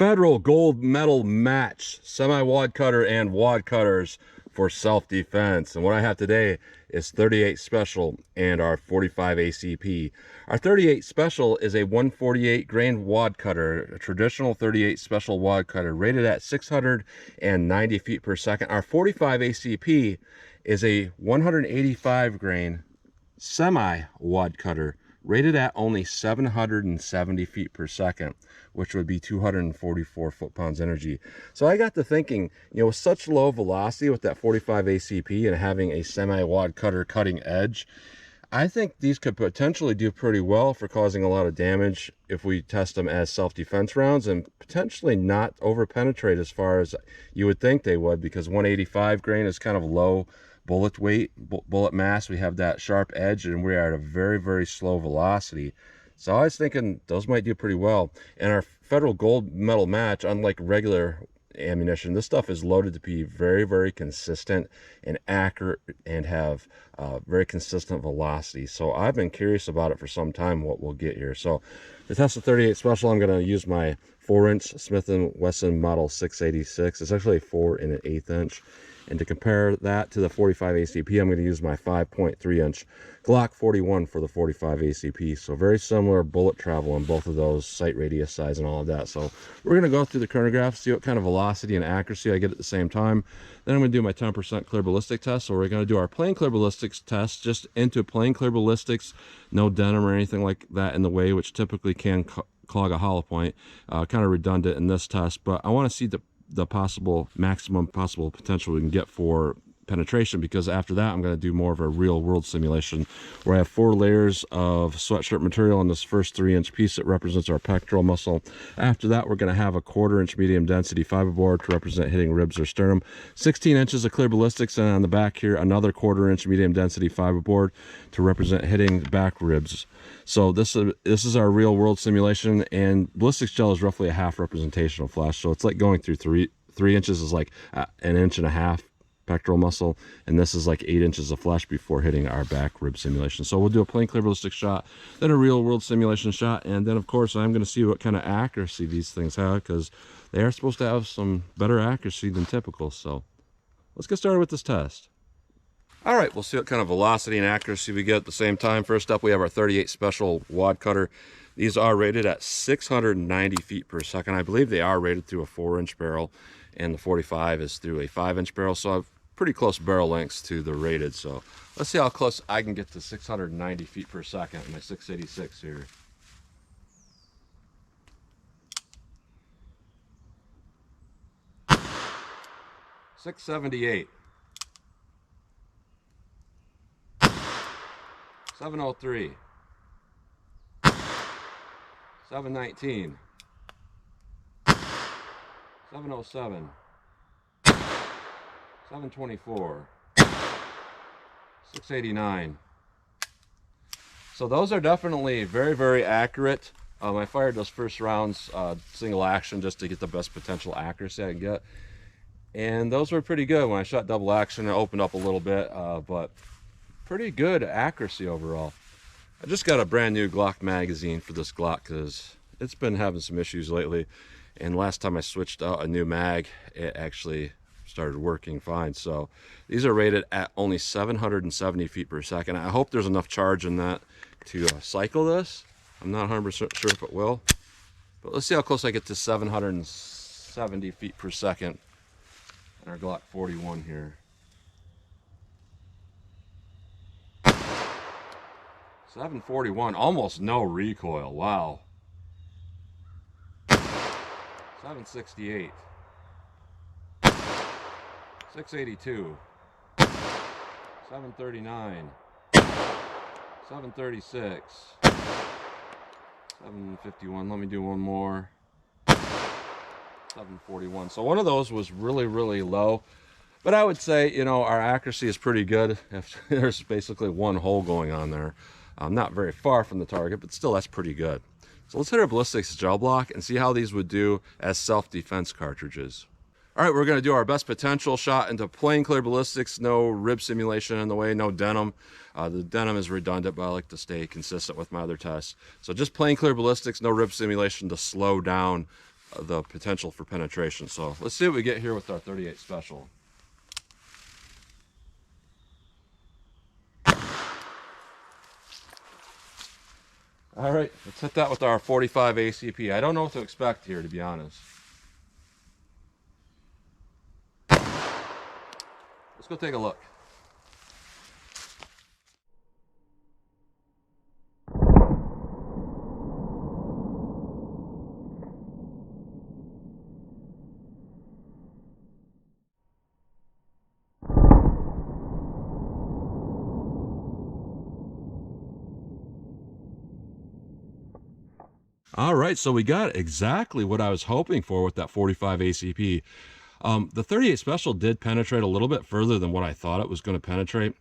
federal gold medal match, semi-wad cutter and wad cutters for self-defense. And what I have today is 38 Special and our 45 ACP. Our 38 Special is a 148 grain wad cutter, a traditional 38 Special wad cutter, rated at 690 feet per second. Our 45 ACP is a 185 grain semi-wad cutter, rated at only 770 feet per second, which would be 244 foot-pounds energy. So I got to thinking, with such low velocity with that 45 ACP and having a semi-wad cutter cutting edge, I think these could potentially do pretty well for causing a lot of damage if we test them as self-defense rounds, and potentially not over-penetrate as far as you would think they would, because 185 grain is kind of low bullet weight, bullet mass. We have that sharp edge, and we are at a very, very slow velocity. So I was thinking those might do pretty well. And our federal gold medal match, unlike regular ammunition, this stuff is loaded to be very, very consistent and accurate and have very consistent velocity. So I've been curious about it for some time, what we'll get here. So to test the 38 Special, I'm going to use my 4-inch Smith & Wesson Model 686. It's actually a 4 1/8 inch. And to compare that to the 45 ACP, I'm going to use my 5.3-inch Glock 41 for the 45 ACP. So very similar bullet travel on both of those, sight radius size and all of that. So we're going to go through the chronograph, see what kind of velocity and accuracy I get at the same time. Then I'm going to do my 10% clear ballistic test. So we're going to do our plain clear ballistics test, just into plain clear ballistics, no denim or anything like that in the way, which typically can clog a hollow point. Kind of redundant in this test, but I want to see the maximum possible potential we can get for penetration, because after that I'm going to do more of a real world simulation where I have 4 layers of sweatshirt material on this first 3-inch piece that represents our pectoral muscle. After that, we're going to have a 1/4-inch medium density fiberboard to represent hitting ribs or sternum, 16 inches of clear ballistics, and on the back here another 1/4-inch medium density fiberboard to represent hitting back ribs. So this is our real world simulation, and ballistics gel is roughly a half representational flash. So it's like going through 3 inches is like 1.5 inches pectoral muscle, and this is like 8 inches of flesh before hitting our back rib simulation. So we'll do a plain clear ballistic shot, then a real world simulation shot, and then of course I'm going to see what kind of accuracy these things have, because they are supposed to have some better accuracy than typical. So let's get started with this test. All right, we'll see what kind of velocity and accuracy we get at the same time. First up, we have our 38 Special wad cutter. These are rated at 690 feet per second. I believe they are rated through a 4-inch barrel, and the 45 is through a 5-inch barrel. So I've pretty close barrel lengths to the rated. So let's see how close I can get to 690 feet per second in my 686 here. .678. 703. 719. 707. 724. 689. So those are definitely very, very accurate. I fired those first rounds single action just to get the best potential accuracy I can get, and those were pretty good. When I shot double action, it opened up a little bit, but pretty good accuracy overall. I just got a brand new Glock magazine for this Glock because it's been having some issues lately, and last time I switched out a new mag, it actually started working fine. So these are rated at only 770 feet per second. I hope there's enough charge in that to cycle this. I'm not 100% sure if it will, but let's see how close I get to 770 feet per second in our Glock 41 here. 741, almost no recoil. Wow. 768. 682. 739. 736. 751. Let me do one more. 741. So one of those was really, really low. But I would say, our accuracy is pretty good if there's basically one hole going on there. Not very far from the target, but still that's pretty good. So let's hit our ballistics gel block and see how these would do as self-defense cartridges. All right, we're going to do our best potential shot into plain clear ballistics, no rib simulation in the way, no denim. The denim is redundant, but I like to stay consistent with my other tests. So just plain clear ballistics, no rib simulation to slow down the potential for penetration. So let's see what we get here with our 38 Special. All right, let's hit that with our 45 ACP. I don't know what to expect here, to be honest. Let's go take a look. All right, so we got exactly what I was hoping for with that 45 ACP. The 38 Special did penetrate a little bit further than what I thought it was going to penetrate.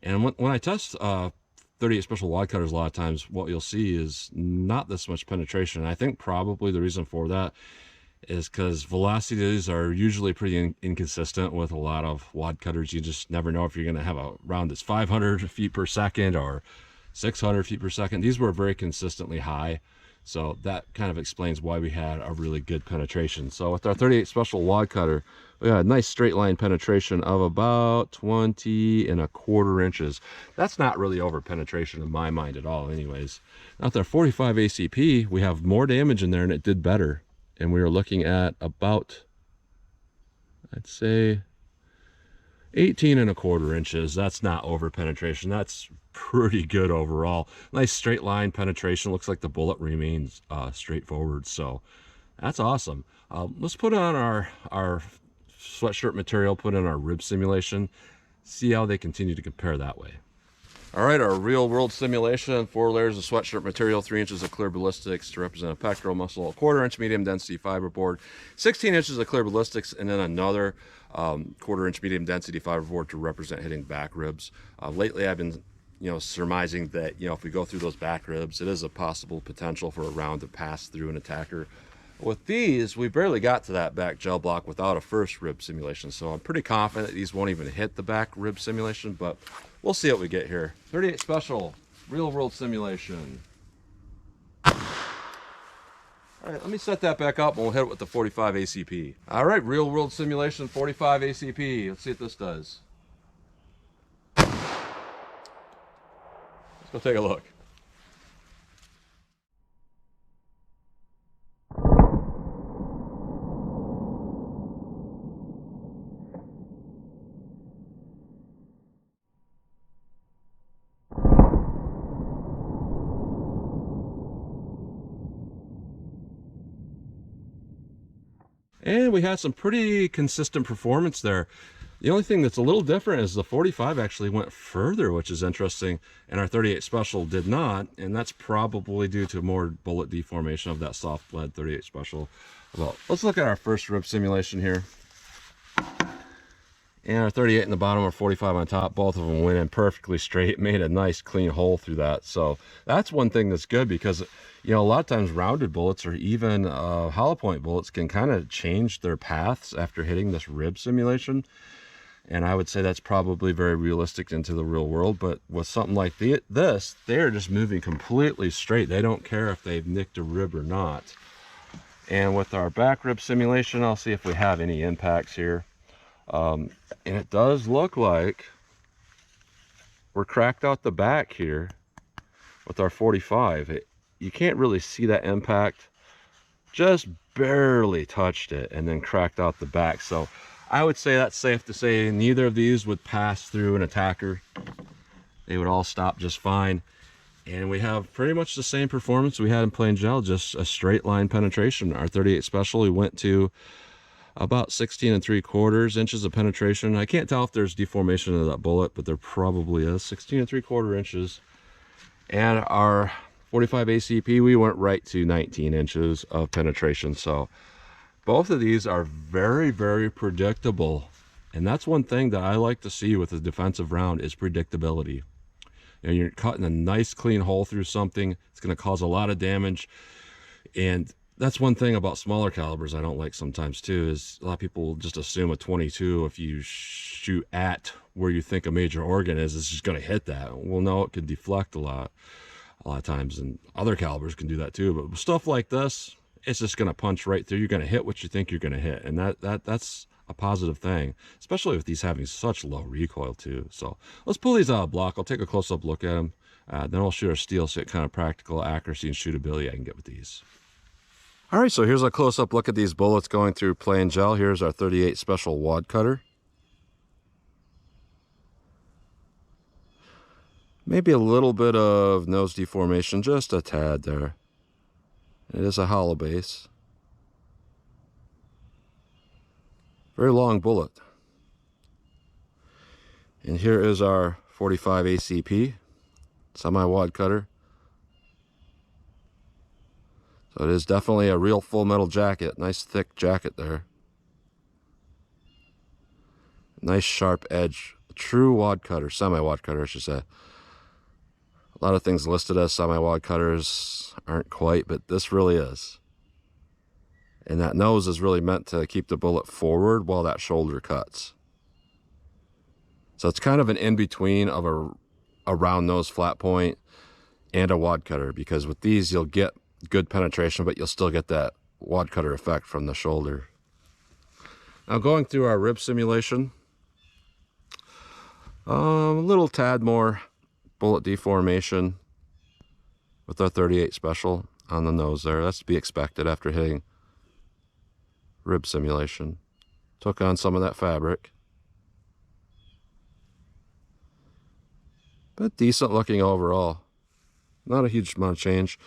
And when I test 38 Special Wadcutters, a lot of times what you'll see is not this much penetration. And I think probably the reason for that is because velocities are usually pretty inconsistent with a lot of wadcutters. You just never know if you're going to have a round that's 500 feet per second or 600 feet per second. These were very consistently high. So that kind of explains why we had a really good penetration. So with our 38 Special Wadcutter, we had a nice straight line penetration of about 20¼ inches. That's not really over penetration in my mind at all anyways. Now with our 45 ACP, we have more damage in there and it did better. And we were looking at about, I'd say, 18¼ inches. That's not over penetration. That's pretty good overall. Nice straight line penetration. Looks like the bullet remains straightforward. So that's awesome. Let's put on our sweatshirt material, put in our rib simulation, see how they continue to compare that way. All right, our real world simulation: 4 layers of sweatshirt material, 3 inches of clear ballistics to represent a pectoral muscle, a 1/4 inch medium density fiberboard, 16 inches of clear ballistics, and then another 1/4 inch medium density fiberboard to represent hitting back ribs. Lately I've been surmising that if we go through those back ribs, it is a possible potential for a round to pass through an attacker. With these, we barely got to that back gel block without a first rib simulation, so I'm pretty confident that these won't even hit the back rib simulation, but we'll see what we get here. 38 Special, real world simulation. All right, let me set that back up and we'll hit it with the 45 ACP. All right, real world simulation, 45 ACP. Let's see what this does. Let's go take a look. And we had some pretty consistent performance there. The only thing that's a little different is the 45 actually went further, which is interesting, and our 38 Special did not, and that's probably due to more bullet deformation of that soft lead 38 Special. Well, let's look at our first rib simulation here. And our 38 in the bottom, our 45 on top, both of them went in perfectly straight, made a nice clean hole through that. So that's one thing that's good, because a lot of times rounded bullets or even hollow point bullets can kind of change their paths after hitting this rib simulation. And I would say that's probably very realistic into the real world. But with something like this, they're just moving completely straight. They don't care if they've nicked a rib or not. And with our back rib simulation, I'll see if we have any impacts here. And it does look like we're cracked out the back here with our 45. You can't really see that impact. Just barely touched it and then cracked out the back. So I would say that's safe to say neither of these would pass through an attacker. They would all stop just fine. And we have pretty much the same performance we had in plain gel, just a straight line penetration. Our 38 Special, we went to about 16¾ inches of penetration. I can't tell if there's deformation of that bullet, but there probably is. 16¾ inches. And our 45 ACP, we went right to 19 inches of penetration. So both of these are very, very predictable. And that's one thing that I like to see with a defensive round is predictability. You're cutting a nice clean hole through something. It's going to cause a lot of damage. And that's one thing about smaller calibers I don't like sometimes too, is a lot of people just assume a 22, if you shoot at where you think a major organ is, it's just going to hit that. Well, no, it could deflect a lot of times, and other calibers can do that too. But stuff like this, it's just going to punch right through. You're going to hit what you think you're going to hit, and that's a positive thing, especially with these having such low recoil too. So let's pull these out of block. I'll take a close-up look at them, then I'll shoot our steel, see what kind of practical accuracy and shootability I can get with these. All right, so here's a close-up look at these bullets going through plain gel. Here's our 38 Special Wad Cutter. Maybe a little bit of nose deformation, just a tad there. It is a hollow base. Very long bullet. And here is our 45 ACP Semi-Wad Cutter. So it is definitely a real full metal jacket. Nice thick jacket there. Nice sharp edge. A true wad cutter, semi-wad cutter I should say. A lot of things listed as semi-wad cutters aren't quite, but this really is. And that nose is really meant to keep the bullet forward while that shoulder cuts. So it's kind of an in-between of a round nose flat point and a wad cutter, because with these you'll get good penetration, but you'll still get that wad cutter effect from the shoulder. Now going through our rib simulation, a little tad more bullet deformation with our 38 Special on the nose there. That's to be expected after hitting rib simulation. Took on some of that fabric, but decent looking overall. Not a huge amount of change.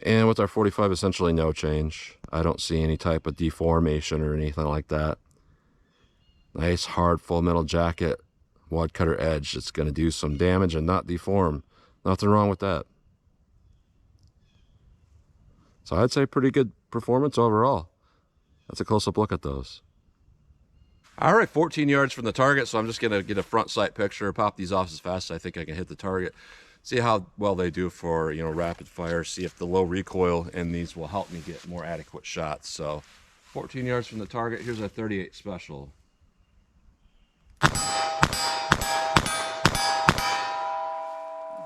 And with our 45, essentially no change. I don't see any type of deformation or anything like that. Nice hard full metal jacket, wad cutter edge. It's going to do some damage and not deform. Nothing wrong with that. So I'd say pretty good performance overall. That's a close-up look at those. All right, 14 yards from the target, so I'm just going to get a front sight picture, pop these off as fast as I think I can hit the target. See how well they do for, rapid fire. See if the low recoil in these will help me get more adequate shots. So 14 yards from the target, here's our 38 Special.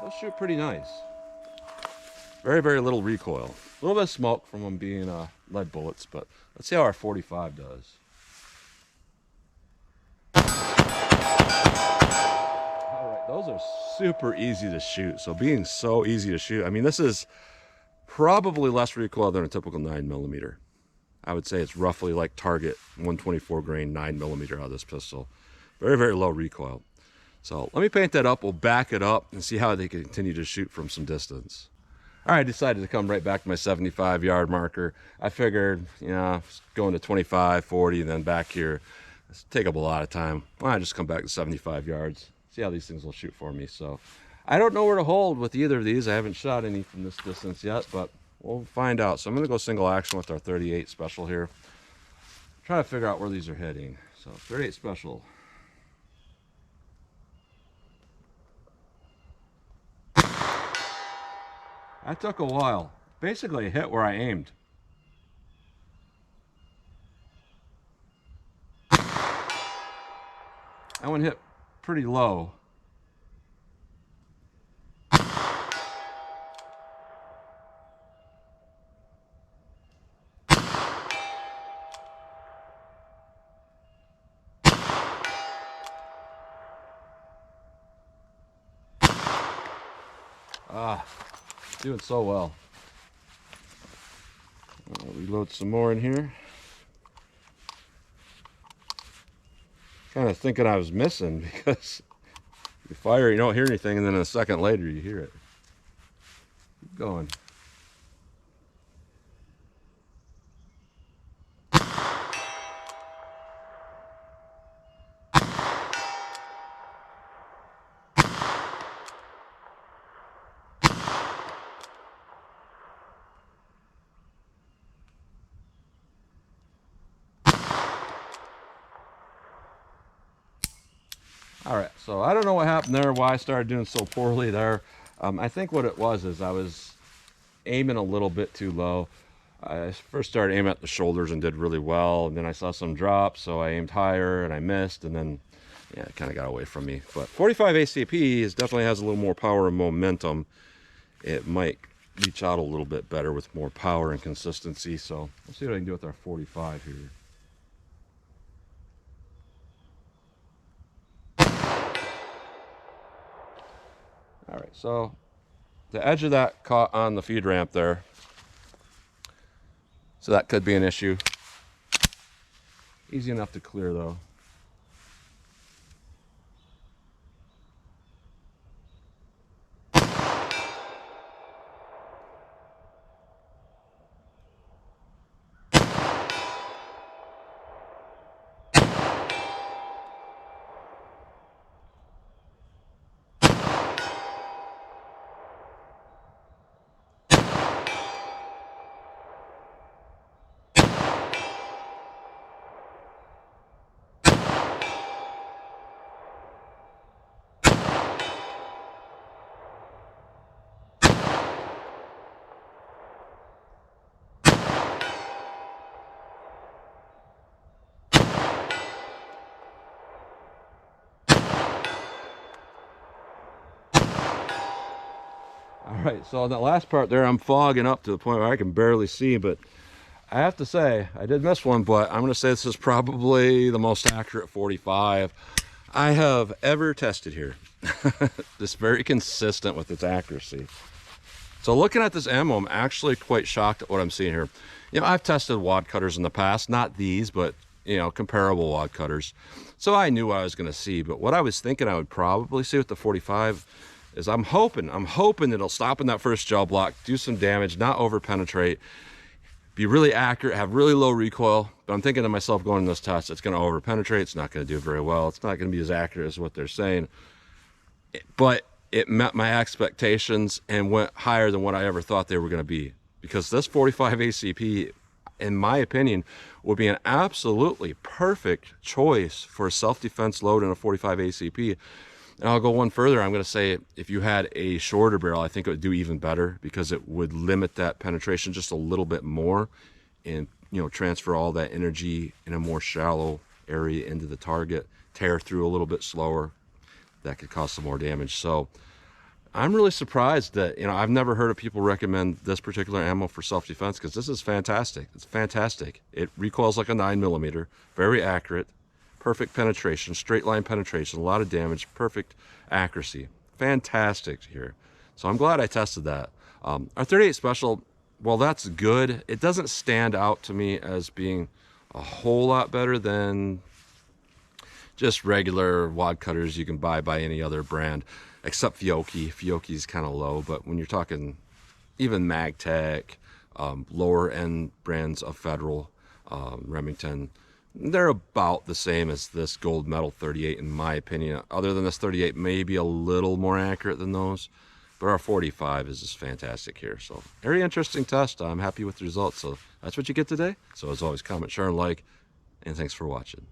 Those shoot pretty nice. Very, very little recoil. A little bit of smoke from them being lead bullets, but let's see how our 45 does. Those are super easy to shoot. So being so easy to shoot, I mean, this is probably less recoil than a typical 9mm. I would say it's roughly like target 124 grain 9mm out of this pistol. Very, very low recoil. So let me paint that up. We'll back it up and see how they can continue to shoot from some distance. All right, I decided to come right back to my 75-yard marker. I figured, going to 25, 40, and then back here, it's take up a lot of time. Why not just come back to 75 yards? See how these things will shoot for me. So I don't know where to hold with either of these. I haven't shot any from this distance yet, but we'll find out. So I'm going to go single action with our 38 Special here. Try to figure out where these are hitting. So 38 Special. That took a while. Basically, it hit where I aimed. That one hit pretty low. Doing so well. I'll reload some more in here. Kind of thinking I was missing because you fire, you don't hear anything, and then a second later you hear it. Keep going. All right, so I don't know what happened there, why I started doing so poorly there. I think what it was is I was aiming a little bit too low. I first started aiming at the shoulders and did really well, and then I saw some drops, so I aimed higher and I missed, and then it kind of got away from me. But 45 ACP definitely has a little more power and momentum. It might reach out a little bit better with more power and consistency. So let's see what I can do with our 45 here. All right, so the edge of that caught on the feed ramp there, so that could be an issue. Easy enough to clear though. All right, so on that last part there, I'm fogging up to the point where I can barely see, but I have to say, I did miss one, but I'm gonna say this is probably the most accurate 45 I have ever tested here. Just very consistent with its accuracy. So looking at this ammo, I'm actually quite shocked at what I'm seeing here. You know, I've tested wad cutters in the past, not these, but you know, comparable wad cutters. So I knew what I was gonna see, but what I was thinking I would probably see with the 45 is I'm hoping it'll stop in that first gel block, do some damage, not over penetrate, be really accurate, have really low recoil. But I'm thinking to myself going in this test, it's going to over penetrate, it's not going to do very well, it's not going to be as accurate as what they're saying. But it met my expectations and went higher than what I ever thought they were going to be, because this 45 ACP, in my opinion, would be an absolutely perfect choice for a self-defense load in a 45 ACP. And I'll go one further. I'm going to say if you had a shorter barrel, I think it would do even better, because it would limit that penetration just a little bit more and, you know, transfer all that energy in a more shallow area into the target, tear through a little bit slower. That could cause some more damage. So I'm really surprised that, you know, I've never heard of people recommend this particular ammo for self-defense, because this is fantastic. It's fantastic. It recoils like a 9mm, very accurate. Perfect penetration, straight line penetration, a lot of damage, perfect accuracy. Fantastic here. So I'm glad I tested that. Our 38 Special, well, that's good. It doesn't stand out to me as being a whole lot better than just regular wad cutters you can buy by any other brand, except Fiocchi. Fiocchi's kind of low, but when you're talking even Magtech, lower end brands of Federal, Remington, they're about the same as this gold medal 38 in my opinion. Other than this 38 may be a little more accurate than those, but our 45 is just fantastic here. So very interesting test. I'm happy with the results. So that's what you get today. So as always, comment, share, and like, and thanks for watching.